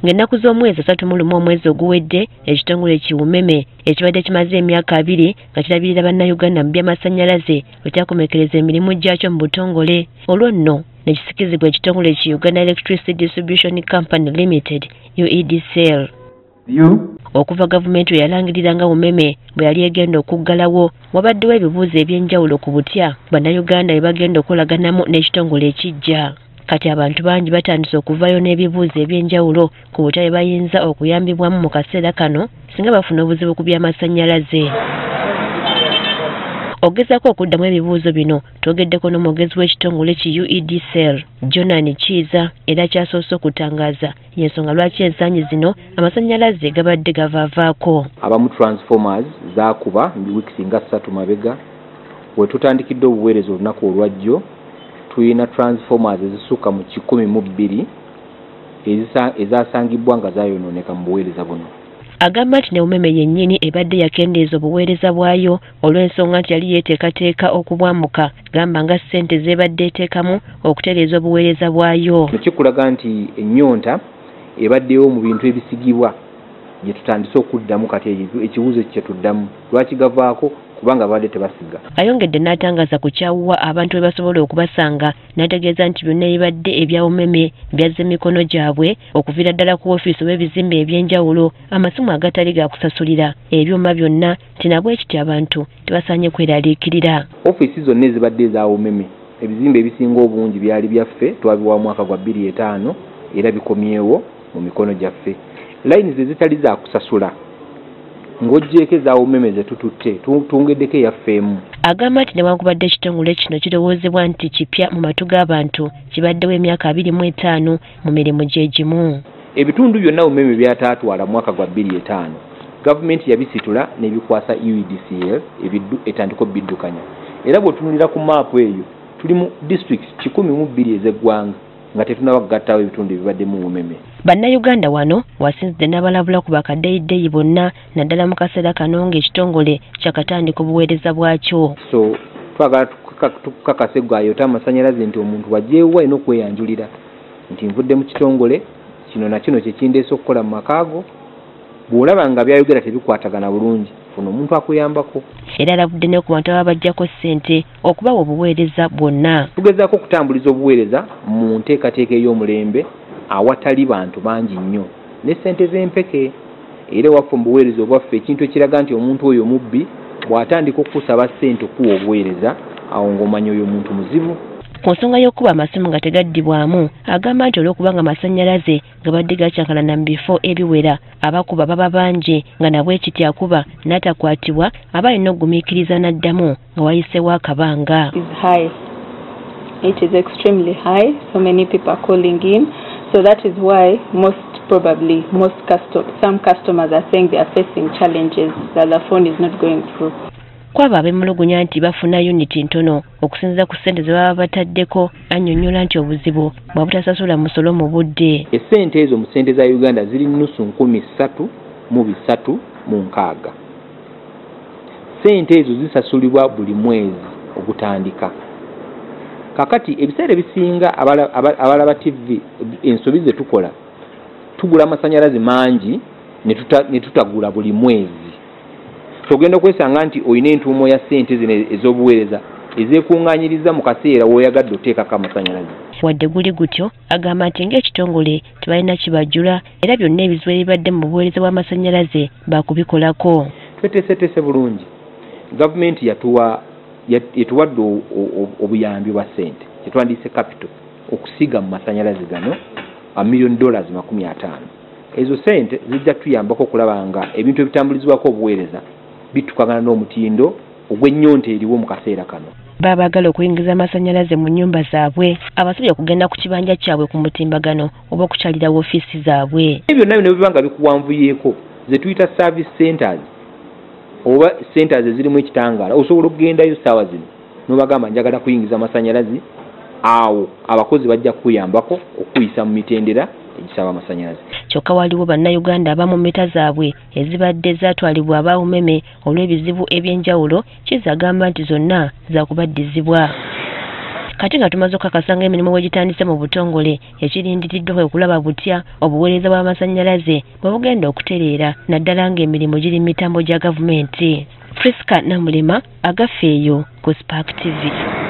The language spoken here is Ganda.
ng'ennaku z'omwezi 31 omwezi oguwedde ekitongole kiwumeme ekibadde kimaze emyaka 2 nga kirabirira bannayuganda mu by'amasannyalaze bwe kyakomekereza emirimu gyakyo mu butongole olwo nno ne kisikizibwa ekitongole ki Uganda Electricity Distribution Company Limited UEDCL. Okuva gavumenti we yalangirira nga Wumeme bwe yali egenda okuggalawo wabaddewo ebibuuzo eby'enjawulo ku butya bannayuganda bwe bagenda okolaganamu n'ekitongole ekijja. Kati abantu bangi batandise okuvaayo n'ebibuuzo eby'enjawulo ku butya bwe bayinza okuyambibwamu mu kaseera kano singa bafuna obuzibu ku by'amasannyalaze. Ogezaako okuddamu ebibuuzo bino twogeddeko n'omwogezi w'ekitongole ki UEDCL Jonan Kiiza era kyasoose okutangaaza y'ensonga lwaki ensangi zino amasannyalaze gabadde gavaavaako. Abamu transformers zaakuba wiiki nga 3 mabega we tutandikidde obuweereza olunaku olwajjo tulina transformers ezisukka mu 102 ezaasangibwa nga zaayonooneka mu buweereza buno. Agamba nti ne Wumeme yennyini ebadde yakendeeza obuweereza bwayo olw'ensonga nti yali yeeteekateeka okubwambuka gamba nga ssente z'ebadde eteekamu okutereeza obuweereza bwayo. Kikulaga nti ennyonta ebaddewo mu bintu ebisigibwa gye tutandise okuddamu kati ekibuuzo kye tuddamu lwaki gavaako kubanga badde tebasiga. Ayongedde n'atangaza ku kyawuwa abantu bwe basobola okubasanga n'ategeeza nti byonna ebibadde ebya Wumeme byazze emikono gyabwe okuviira ddala ku ofiisi w'ebizimbe eby'enjawulo amasimu agatali ga kusasulira ebyuma byonna nti nabwe ekityo abantu tebasaanye kweraliikirira. Ofiisi zonna ezibadde eza Wumeme ebizimbe ebisinga obungi byali byaffe twabiwa mwaka gwa 2005 era bikomyewo mu mikono gyaffe. Layini ze zitali za kusasula ng'oggyeko eza Wumeme ze tututte tungeddeko eyaffeemu. Agamba nti newankubadde ekitongole kino kirowoozebwa nti kipya mu matu g'abantu kibaddewo emyaka 25 mu mirimu gye gimu. Ebitundu byonna Wumeme byataatwala mwaka gwa 2005 gavumenti yabisitula n'ebikwasa UEDCL etandika obiddukanya. Era bw'otunulira ku maapu eyo tuli mu districts 12 ez'eggwanga nga tetunaba kugattawo ebitundu ebibaddemu Wumeme. Bannayuganda wano wasinzidde n'abalabula ku bakaddeyideyi bonna naddala mu kaseera kano ng'ekitongole kyakatandika obuweereza bwakyo. So twagala tukakase gwayota amasannyalaze nti omuntu wajjeewo alina okweyanjulira nti nvudde mu kitongole kino na kino kyekindeese okukola mu makaago bw'olaba nga byayogera tebikwatagana bulungi funa omuntu akuyambako. Era alabudde ne ku bantu ababajjako ssente okubawa obuweereza bwonna. Tugezaako okutambuliza obuweereza mu nteekateeka ey'omulembe awatali bantu bangi nnyo ne ssente z'empeke. Era waffe mu buweereza obwaffe ekintu ekiraga nti omuntu oyo mubbi bw'atandika okusaba ssente okuwa obuweereza awo ng'omanya oyo muntu muzibu. Ku nsonga y'okuba amasimu nga tegaddibwamu agamba nti olw'okubanga amasannyalaze gabadde gakyankalana mu bifo ebiwera abakuba baba bangi nga nabwe ekiti akuba n'atakwatibwa aba alina okugumiikiriza n'addamu nga wayiseewo akabanga. It is extremely high. So many people are calling in. So that is why some customers are saying they are facing challenges that the phone is not going through. Kwabo abemulugunya nti bafuna uniti ntono okusinziza ku ssente ze baba bataddeko annyonnyola nti obuzibu bwa butasasula musolo mu budde. Essente ezo mu ssente za Uganda ziri nnusu 13,306. Ssente ezo zisasulibwa buli mwezi ogutandika. Kakati ebiseera ebisinga abalaba TV ensobi ze tukola tugula amasannyalaze mangi ne tutagula buli mwezi. Togenda okwesanga nti olina entuumo ya ssente zino ez'obuweereza ezeekuŋŋaanyiriza mu kaseera w'oyagadde oteekako amasannyalaze. Wadde guli gutyo agamba nti ng'ekitongole tebalina kibajjula era byonna ebizibu ebibadde mu buweereza bw'amasannyalaze baakubikolako. Tweteeseteese bulungi. Gavumenti yatuwadde obuyambi bwa ssente kyetwandiise capital okusiga mu masannyalaze gano $1,50,000. Ezo ssente zijja tuyambako okulaba nga ebintu ebitambulizibwako obuweereza bitukagana n'omutindo ogw'ennyonta eriwo mu kaseera kano. Baabagala okuyingiza amasannyalaze mu nnyumba zaabwe abasabye okugenda ku kibanja kyabwe ku mutimbagano oba okukyalira woofiisi zaabwe. Byonna bino biba nga bikuwanvuyeeko ze tuyita service centers oba centers ezirimu ekitangaala osobola okugendayo ssaawa zino n'obagamba njagala kuyingiza amasannyalaze awo abakozi bajja kukuyambako okuyisa mu mitendera egisaba amasannyalaze. Kyokka waliwo bannayuganda abamu mita zaabwe ezibadde zaatwalibwa aba Wumeme olw'ebizibu eby'enjawulo Kiza agamba nti zonna za kubaddizibwa. kati nga tumaze okukakasa ng'emirimu bwe gitandise mu butongole ekirindiriddwa kwe kulaba butya obuweereza bw'amasannyalaze bwe bugenda okutereera naddala ng'emirimu giri mu mitambo gya gavumenti. Priska Namulema, agafeeyo ku Spark TV.